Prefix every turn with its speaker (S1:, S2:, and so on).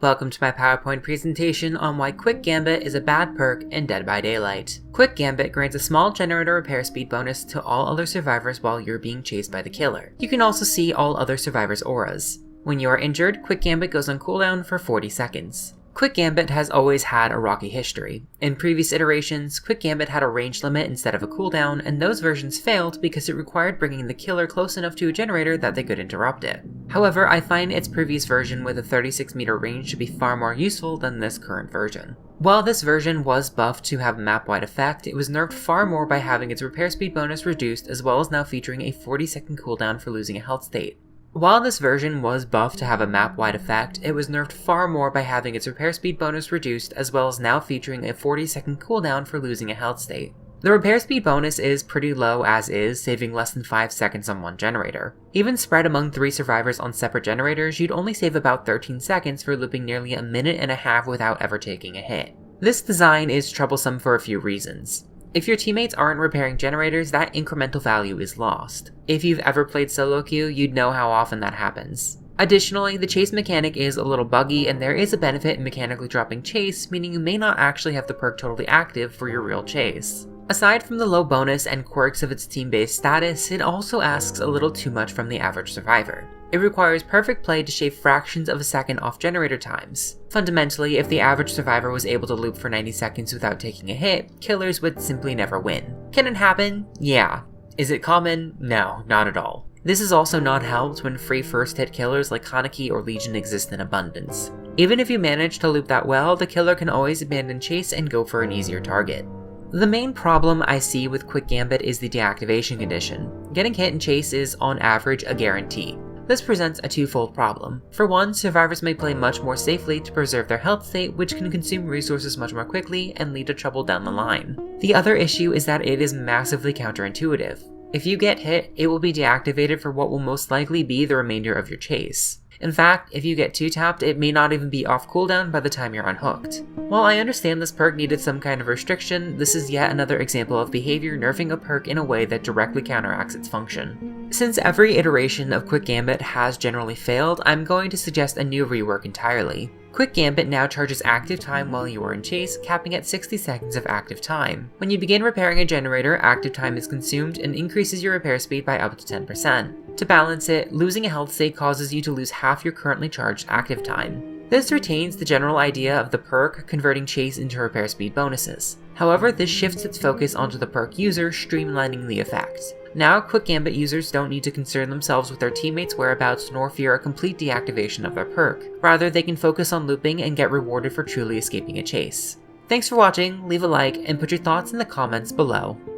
S1: Welcome to my PowerPoint presentation on why Quick Gambit is a bad perk in Dead by Daylight. Quick Gambit grants a small generator repair speed bonus to all other survivors while you're being chased by the killer. You can also see all other survivors' auras. When you are injured, Quick Gambit goes on cooldown for 40 seconds. Quick Gambit has always had a rocky history. In previous iterations, Quick Gambit had a range limit instead of a cooldown, and those versions failed because it required bringing the killer close enough to a generator that they could interrupt it. However, I find its previous version with a 36-meter range to be far more useful than this current version. While this version was buffed to have a map-wide effect, it was nerfed far more by having its repair speed bonus reduced, as well as now featuring a 40-second cooldown for losing a health state. While this version was buffed to have a map-wide effect, it was nerfed far more by having its repair speed bonus reduced, as well as now featuring a 40-second cooldown for losing a health state. The repair speed bonus is pretty low as is, saving less than 5 seconds on one generator. Even spread among 3 survivors on separate generators, you'd only save about 13 seconds for looping nearly a minute and a half without ever taking a hit. This design is troublesome for a few reasons. If your teammates aren't repairing generators, that incremental value is lost. If you've ever played solo queue, you'd know how often that happens. Additionally, the chase mechanic is a little buggy, and there is a benefit in mechanically dropping chase, meaning you may not actually have the perk totally active for your real chase. Aside from the low bonus and quirks of its team-based status, it also asks a little too much from the average survivor. It requires perfect play to shave fractions of a second off generator times. Fundamentally, if the average survivor was able to loop for 90 seconds without taking a hit, killers would simply never win. Can it happen? Yeah. Is it common? No, not at all. This is also not helped when free first hit killers like Kaneki or Legion exist in abundance. Even if you manage to loop that well, the killer can always abandon chase and go for an easier target. The main problem I see with Quick Gambit is the deactivation condition. Getting hit in chase is, on average, a guarantee. This presents a twofold problem. For one, survivors may play much more safely to preserve their health state, which can consume resources much more quickly and lead to trouble down the line. The other issue is that it is massively counterintuitive. If you get hit, it will be deactivated for what will most likely be the remainder of your chase. In fact, if you get 2-tapped, it may not even be off cooldown by the time you're unhooked. While I understand this perk needed some kind of restriction, this is yet another example of behavior nerfing a perk in a way that directly counteracts its function. Since every iteration of Quick Gambit has generally failed, I'm going to suggest a new rework entirely. Quick Gambit now charges active time while you are in chase, capping at 60 seconds of active time. When you begin repairing a generator, active time is consumed and increases your repair speed by up to 10%. To balance it, losing a health state causes you to lose half your currently charged active time. This retains the general idea of the perk converting chase into repair speed bonuses. However, this shifts its focus onto the perk user, streamlining the effect. Now, Quick Gambit users don't need to concern themselves with their teammates' whereabouts nor fear a complete deactivation of their perk. Rather, they can focus on looping and get rewarded for truly escaping a chase. Thanks for watching, leave a like, and put your thoughts in the comments below.